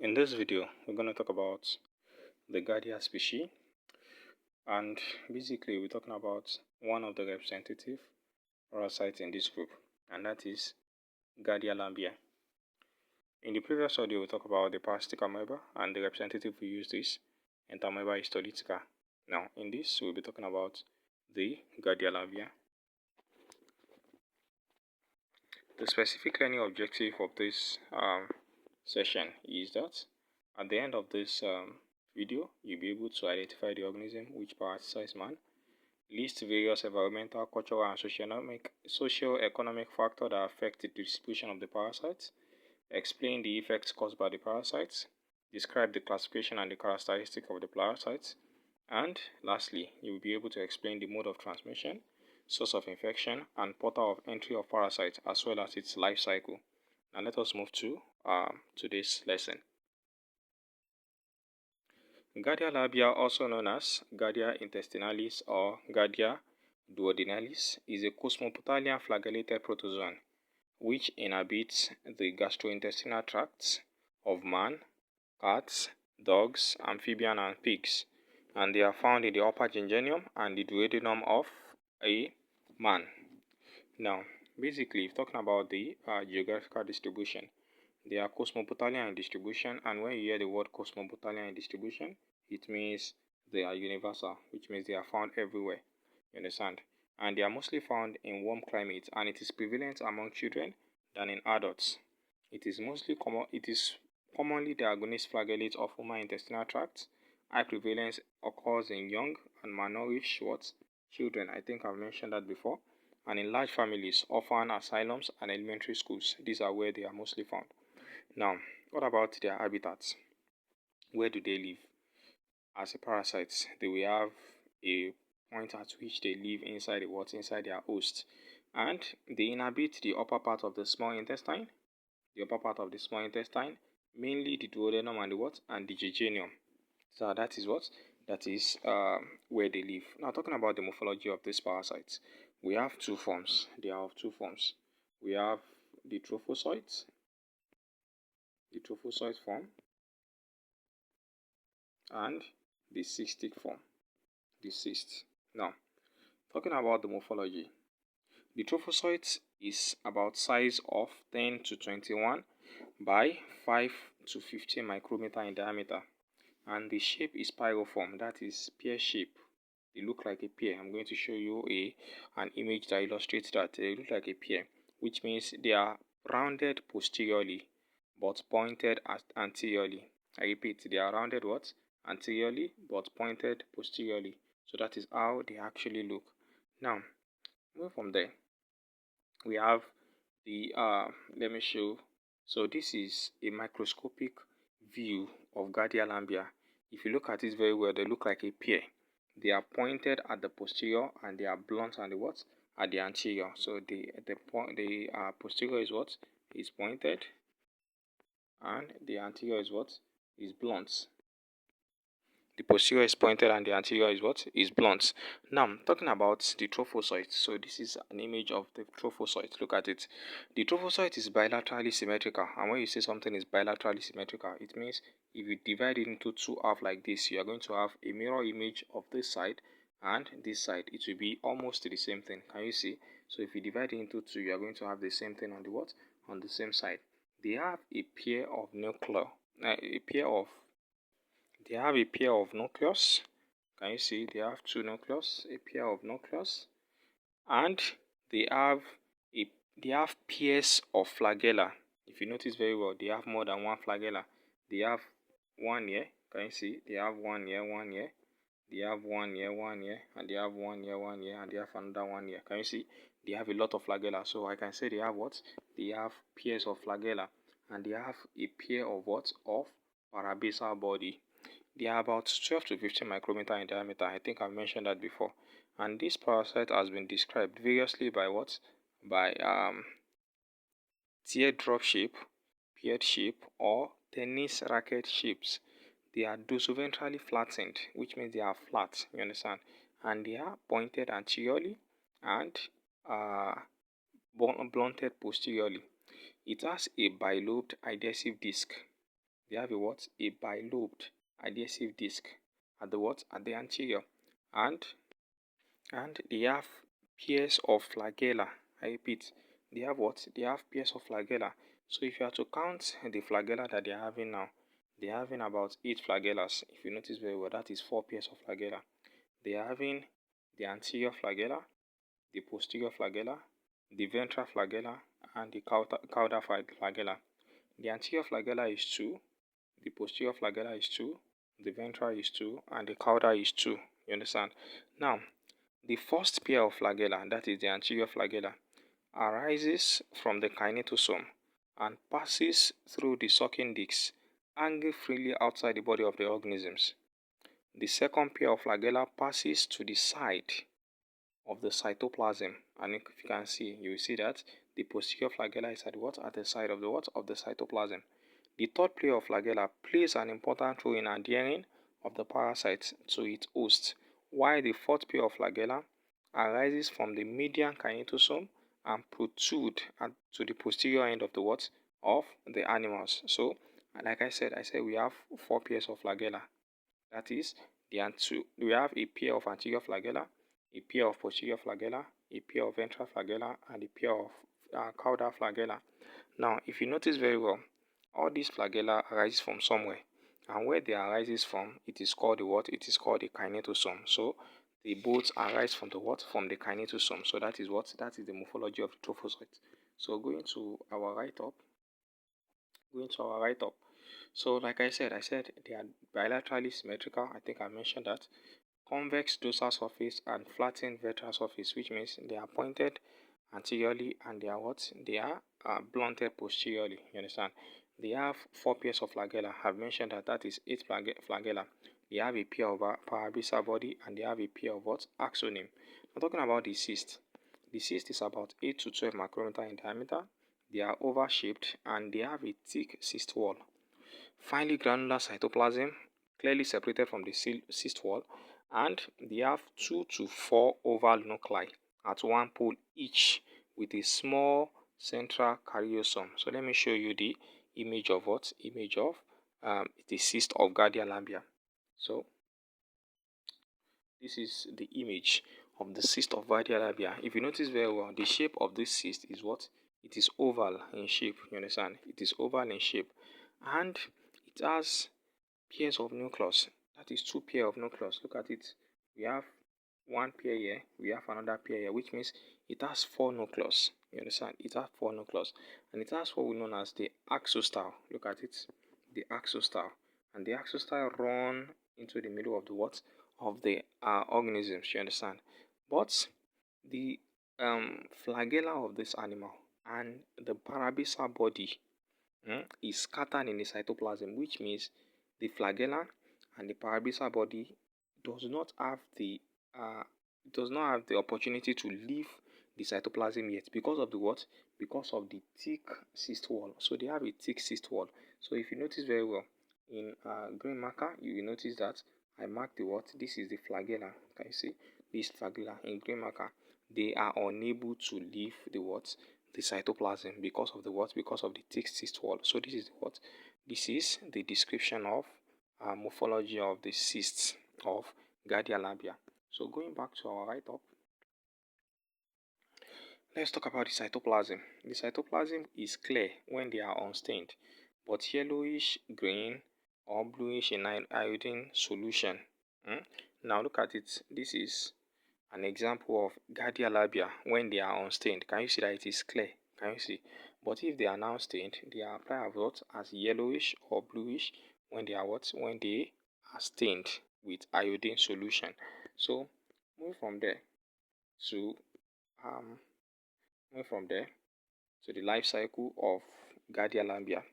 In this video, we're going to talk about the Giardia species, and basically we're talking about one of the representative parasites in this group, and that is Giardia lambia. In the previous audio, we talked about the parasitic amoeba, and the representative we used is Entamoeba histolytica. Now, in this, we'll be talking about the Giardia lambia. The specific learning objective of this session is that at the end of this video, you'll be able to identify the organism which parasitizes man, list various environmental, cultural, and socio-economic factors that affect the distribution of the parasites, explain the effects caused by the parasites, describe the classification and the characteristics of the parasites, and lastly, you will be able to explain the mode of transmission, source of infection, and port of entry of parasites, as well as its life cycle. Now let us move to today's lesson. Giardia lambia, also known as Giardia intestinalis or Giardia duodenalis, is a cosmopolitan flagellated protozoan which inhabits the gastrointestinal tracts of man, cats, dogs, amphibians, and pigs, and they are found in the upper jejunum and the duodenum of a man. Now, basically, talking about the geographical distribution, they are cosmopolitan in distribution, and when you hear the word cosmopolitan in distribution, it means they are universal, which means they are found everywhere. You understand? And they are mostly found in warm climates, and it is prevalent among children than in adults. It is commonly the agonist flagellate of human intestinal tract. High prevalence occurs in young and malnourished children. I think I've mentioned that before. And in large families, orphan asylums, and elementary schools. These are where they are mostly found. Now, what about their habitats? Where do they live? As a parasite, they will have a point at which they live inside inside their host, and they inhabit the upper part of the small intestine. The upper part of the small intestine, mainly the duodenum and the jejunum. So that is where they live. Now, talking about the morphology of these parasites, we have two forms. They are of two forms. We have the trophozoite form, and the cystic form, the cyst. Now, talking about the morphology, the trophozoite is about size of 10 to 21 by 5 to 15 micrometer in diameter, and the shape is pyriform, that is pear shape. They look like a pear. I'm going to show you an image that illustrates that. They look like a pear, which means they are rounded posteriorly but pointed anteriorly. I repeat, they are rounded anteriorly but pointed posteriorly. So that is how they actually look. Now, moving from there, we have the let me show. So this is a microscopic view of Giardia lambia. If you look at it very well, they look like a pear. They are pointed at the posterior and they are blunt at the anterior. So the posterior is pointed, and the anterior is blunt. The posterior is pointed and the anterior is blunt. Now, talking about the trophozoite. So this is an image of the trophozoite. Look at it. The trophozoite is bilaterally symmetrical. And when you say something is bilaterally symmetrical, it means if you divide it into two halves like this, you are going to have a mirror image of this side and this side. It will be almost the same thing. Can you see? So if you divide it into two, you are going to have the same thing on on the same side. They have a pair of nuclei, they have a pair of nucleus. Can you see? They have two nucleus, a pair of nucleus, and they have pairs of flagella. If you notice very well, they have more than one flagella. They have one here. Can you see? They have one here, one here. They have one here, one here, and they have one here, one here, and they have another one here. Can you see? They have a lot of flagella. So I can say they have They have pairs of flagella, and they have a pair of Of parabasal body. They are about 12 to 15 micrometer in diameter. I think I've mentioned that before. And this parasite has been described variously by By teardrop shape, pear shape, or tennis racket shapes. They are dorsoventrally flattened, which means they are flat. You understand? And they are pointed anteriorly and blunted posteriorly. It has a bilobed adhesive disc They have a what? A bilobed adhesive disc at the what? At the anterior. And they have pairs of flagella. I repeat, they have what? They have pairs of flagella. So if you are to count the flagella that they are having now, they are having about 8 flagellas. If you notice very well, that is 4 pairs of flagella. They are having the anterior flagella, the posterior flagella, the ventral flagella, and the caudal flagella. The anterior flagella is 2, the posterior flagella is 2, the ventral is 2, and the caudal is 2. You understand? Now, the first pair of flagella, that is the anterior flagella, arises from the kinetosome and passes through the sucking discs, hanging freely outside the body of the organisms. The second pair of flagella passes to the side of the cytoplasm, and if you can see, you will see that the posterior flagella is at what? At the side of the what? Of the cytoplasm. The third pair of flagella plays an important role in adhering of the parasite to its host, while the fourth pair of flagella arises from the median kinetosome and protrude to the posterior end of the what? Of the animals. So, like I said we have 4 pairs of flagella. That is, we have a pair of anterior flagella, a pair of posterior flagella, a pair of ventral flagella, and a pair of caudal flagella. Now, if you notice very well, all these flagella arises from somewhere, and where they arises from, it is called the what? It is called the kinetosome. So, they both arise from the what? From the kinetosome. So that is what? That is the morphology of the trophozoite. So going to our write-up. So like I said they are bilaterally symmetrical. I think I mentioned that. Convex dorsal surface and flattened ventral surface, which means they are pointed anteriorly and they are what? They are blunted posteriorly. You understand? They have 4 pairs of flagella. I've mentioned that is 8 flagella. They have a pair of parabristal body and they have a pair of what? Axoneme. I'm talking about the cyst. The cyst is about 8 to 12 micrometer in diameter. They are oval shaped and they have a thick cyst wall. Finely granular cytoplasm, clearly separated from the cyst wall, and they have 2 to 4 oval nuclei at one pole each with a small central caryosome. So let me show you the image of what? Image of the cyst of Giardia lambia. So this is the image of the cyst of Giardia lambia. If you notice very well, the shape of this cyst is what? It is oval in shape. You understand? It is oval in shape, and it has pairs of nucleus. That is 2 pair of nucleus. Look at it. We have 1 pair here. We have another pair here, which means it has 4 nucleus. You understand? It has 4 nucleus, and it has what we know as the axostyle. Look at it. The axostyle, and the axostyle run into the middle of the what? Of the organisms. You understand? But the flagella of this animal and the parabristal body is scattered in the cytoplasm, which means the flagella and the parabristal body does not have the opportunity to leave the cytoplasm yet because of the what? Because of the thick cyst wall. So they have a thick cyst wall. So if you notice very well in green marker, you will notice that I marked the what? This is the flagella. Can you see this flagella in green marker? They are unable to leave the what? The cytoplasm because of the what? Because of the thick cyst wall. So this is what? This is the description of morphology of the cysts of Giardia lambia. So going back to our write-up, let's talk about the cytoplasm. The cytoplasm is clear when they are unstained, but yellowish green or bluish in iodine solution. Now look at it. This is an example of Giardia lambia when they are unstained. Can you see that it is clear? Can you see? But if they are now stained, they are applied as yellowish or bluish when they are what? When they are stained with iodine solution. So move from there to um the life cycle of Giardia lambia.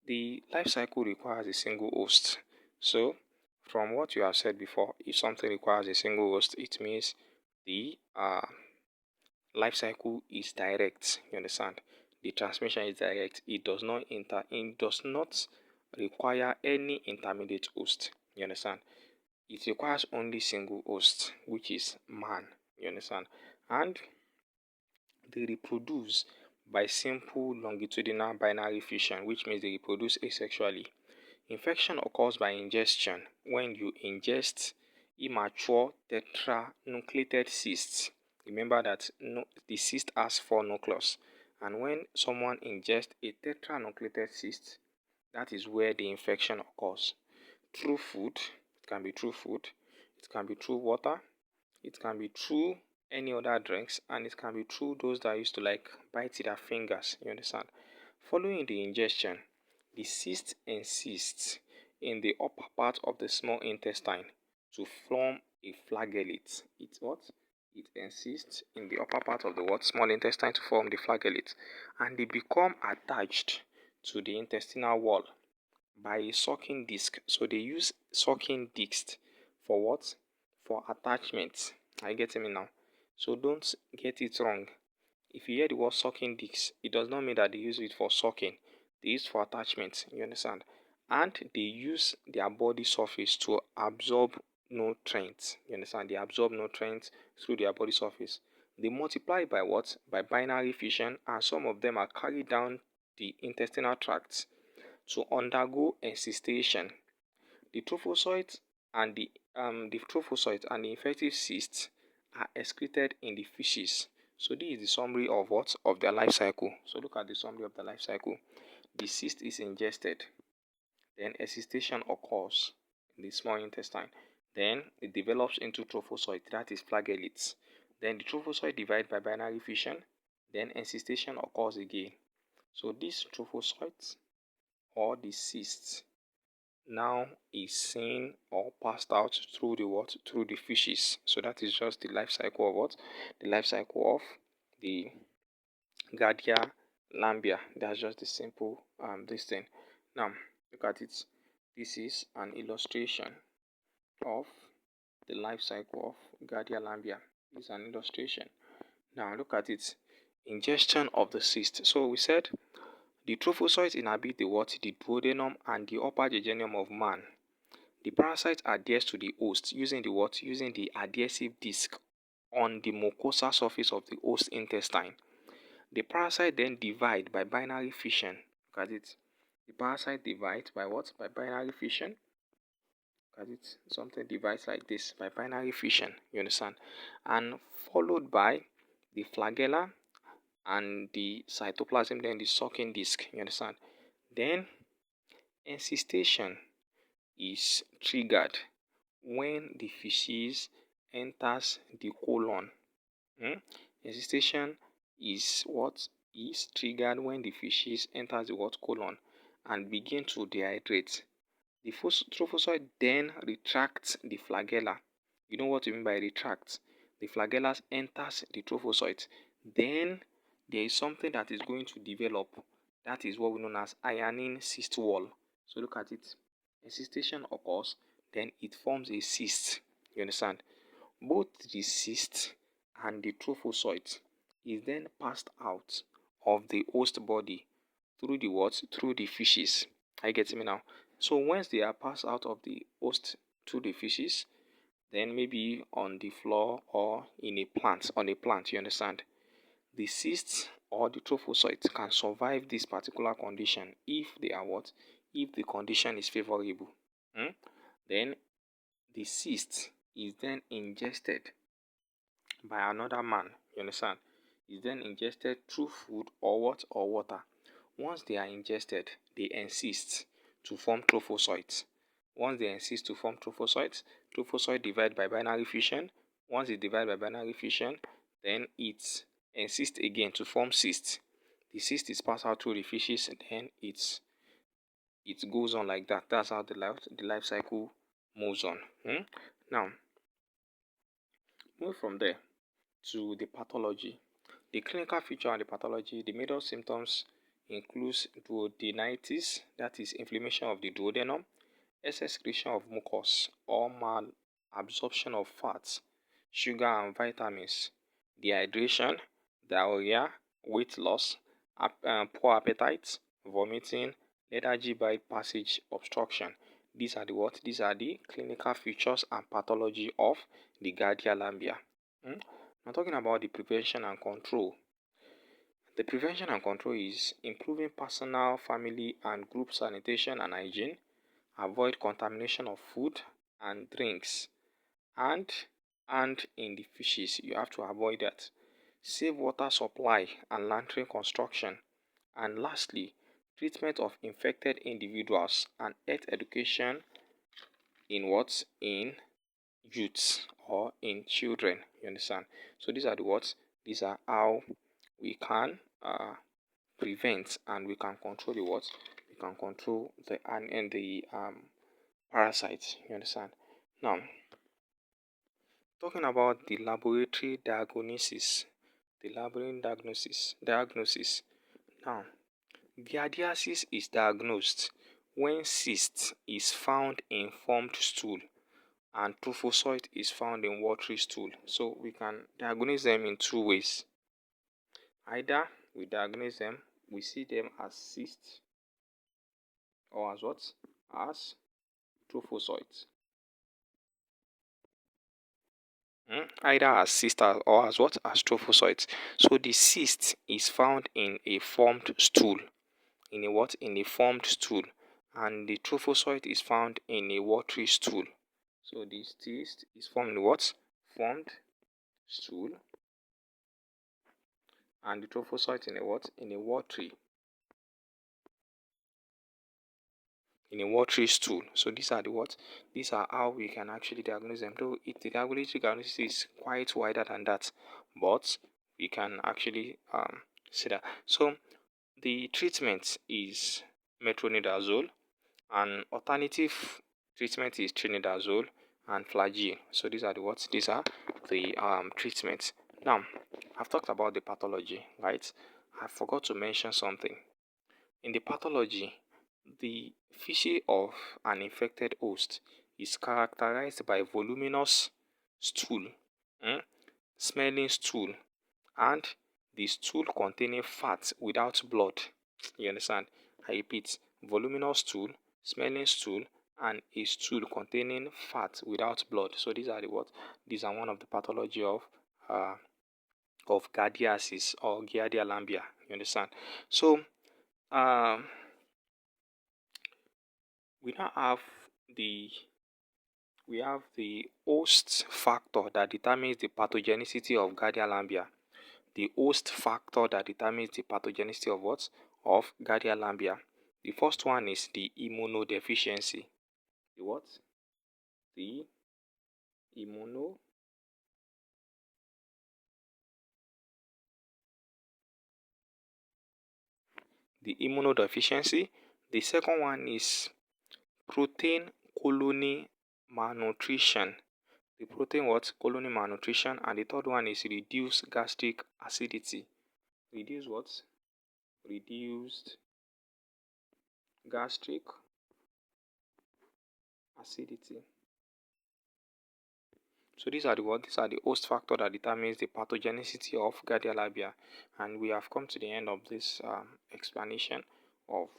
The life cycle requires a single host. So from what you have said before, if something requires a single host, it means the life cycle is direct. You understand? The transmission is direct. It does not require any intermediate host. You understand? It requires only single host, which is man. You understand? And they reproduce by simple longitudinal binary fission, which means they reproduce asexually. Infection occurs by ingestion when you ingest immature tetranucleated cysts. Remember that the cyst has 4 nucleus, and when someone ingests a tetranucleated cyst, that is where the infection occurs. Through food, it can be through food, it can be through water, it can be through any other drinks, and it can be through those that used to like bite their fingers. You understand? Following the ingestion, the cyst encysts in the upper part of the small intestine to form a flagellate. It what? It encysts in the upper part of the what? Small intestine to form the flagellate, and they become attached to the intestinal wall by a sucking disc. So they use sucking discs for what? For attachment. Are you getting me now? So don't get it wrong. If you hear the word sucking discs, it does not mean that they use it for sucking. They use it for attachment. You understand? And they use their body surface to absorb nutrients. You understand? They absorb nutrients through their body surface. They multiply by what? By binary fission, and some of them are carried down the intestinal tract to undergo encystation. The trophocytes and the infective cysts are excreted in the feces. So this is the summary of what? Of their life cycle. So look at the summary of the life cycle. The cyst is ingested, then encystation occurs in the small intestine. Then it develops into trophocyte, that is flagellates. Then the trophocyte divide by binary fission, then encystation occurs again. So these trophocytes or the cysts now is seen or passed out through the what? Through the fishes. So that is just the life cycle of what? The life cycle of the Giardia lambia. That's just the simple this thing. Now look at it. This is an illustration of the life cycle of Giardia lambia. It's an illustration. Now look at it. Ingestion of the cyst. So we said the trophocytes inhabit the what? The duodenum and the upper jejunum of man. The parasite adheres to the host using the what? Using the adhesive disc on the mucosal surface of the host intestine. The parasite then divides by binary fission. Look at it. The parasite divides by what? By binary fission. Look at it. Something divides like this by binary fission. You understand? And followed by the flagella and the cytoplasm, then the sucking disc. You understand? Then encystation is triggered when the feces enters the colon. Encystation is what is triggered when the feces enters the what? Colon and begin to dehydrate. The trophocyte then retracts the flagella. You know what you mean by retract? The flagella enters the trophocyte. Then there is something that is going to develop. That is what we know as ironing cyst wall. So look at it. Encystation occurs, then it forms a cyst. You understand? Both the cyst and the trophocyte is then passed out of the host body through the what? Through the feces. Are you getting me now? So once they are passed out of the host through the feces, then maybe on the floor or in a plant, on a plant, you understand? The cysts or the trophocytes can survive this particular condition if they are what? If the condition is favorable. Then the cyst is then ingested by another man. You understand? Is then ingested through food or what? Or water. Once they are ingested, they encyst to form trophocytes. Once they encyst to form trophocytes, trophocyte divide by binary fission. Once it divide by binary fission, then it encyst again to form cyst. The cyst is passed out through the fishes, and then it goes on like that. That's how the life cycle moves on. Now, move from there to the pathology. The clinical feature and the pathology, the major symptoms includes duodenitis, that is inflammation of the duodenum, excretion of mucus or malabsorption of fats, sugar and vitamins, dehydration, diarrhea, weight loss, poor appetite, vomiting, lethargy, bile passage obstruction. These are the what? These are the clinical features and pathology of the Giardia lambia. I'm talking about the prevention and control. The prevention and control is improving personal, family, and group sanitation and hygiene, avoid contamination of food and drinks, and in the fishes, you have to avoid that. Save water supply and latrine construction. And lastly, treatment of infected individuals and health education in what? In youths or in children. You understand? So these are the what? These are how we can prevent and we can control the what? We can control the and the parasites. You understand? Now, talking about the laboratory diagnosis, the laboratory diagnosis. Now, giardiasis is diagnosed when cyst is found in formed stool and trophozoite is found in watery stool. So we can diagnose them in two ways. Either we diagnose them, we see them as cysts or as what? As trophozoites. Either as cyst or as what? As trophozoites. So the cyst is found in a formed stool. In a what? In a formed stool. And the trophozoite is found in a watery stool. So the cyst is formed in what? Formed stool. And the trophozoite in a what? In a watery stool. So these are the what? These are how we can actually diagnose them. Though the diagnosis is quite wider than that, but we can actually see that. So the treatment is metronidazole, and alternative treatment is trinidazole and flagyl. So these are the what? These are the treatments. Now, I've talked about the pathology, right? I forgot to mention something. In the pathology, the feces of an infected host is characterized by voluminous stool, smelling stool, and the stool containing fat without blood. You understand? I repeat, voluminous stool, smelling stool, and a stool containing fat without blood. So these are the what? These are one of the pathology of giardiasis or Giardia lambia. You understand? So um, we now have the host factor that determines the pathogenicity of Giardia lambia. The host factor that determines the pathogenicity of what? Of Giardia lambia. The first one is the immunodeficiency. The what? The immuno the immunodeficiency. The second one is protein colony malnutrition. The protein what? Colony malnutrition. And the third one is reduced gastric acidity. Reduce what? Reduced gastric acidity. So these are the what? These are the host factor that determines the pathogenicity of Giardia lambia. And we have come to the end of this explanation of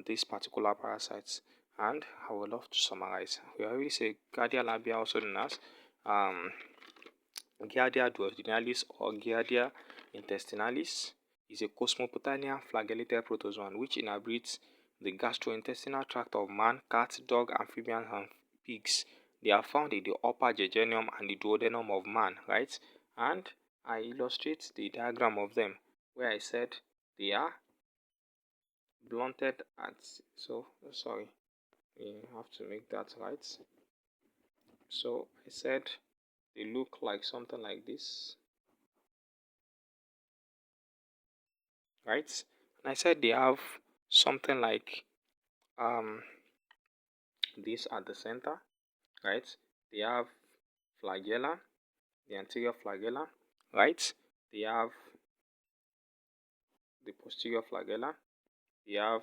these particular parasites. And I would love to summarize. We already say Giardia lambia, also known as Giardia duodenalis or Giardia intestinalis, is a cosmopolitan flagellated protozoan which inhabits the gastrointestinal tract of man, cat, dog, amphibians, and pigs. They are found in the upper jejunum and the duodenum of man, right? And I illustrate the diagram of them where I said they are blunted at, so sorry, we have to make that right. So I said they look like something like this, right? And I said they have something like this at the center, right? They have flagella, the anterior flagella, right? They have the posterior flagella, they have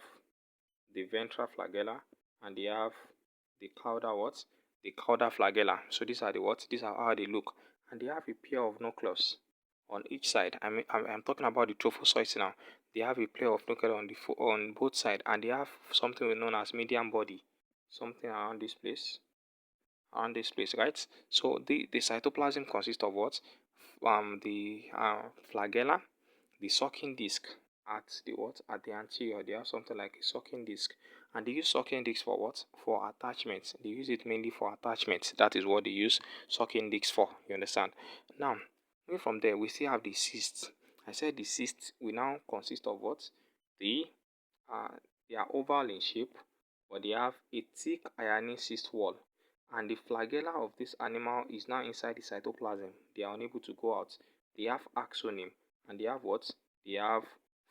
the ventral flagella, and they have the caudal what? The caudal flagella. So these are the what? These are how they look. And they have a pair of nucleus on each side. I'm talking about the trophozoites now. They have a pair of nucleus on both sides, and they have something known as median body, something around this place, right? So the cytoplasm consists of what? The flagella, the sucking disc at the what? At the anterior. They have something like a sucking disc. And they use sucking disc for what? For attachments. They use it mainly for attachments. That is what they use sucking disc for. You understand? Now, moving from there, we still have the cysts. I said the cysts will now consist of what? Uh, they are oval in shape, but they have a thick ironing cyst wall. And the flagella of this animal is now inside the cytoplasm. They are unable to go out. They have axoneme, and they have what? They have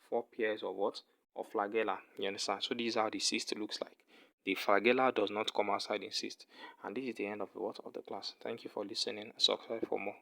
4 pairs of what? Of flagella. You understand? So this is how the cyst looks like. The flagella does not come outside in cyst. And this is the end of the what? Of the class. Thank you for listening. Subscribe for more.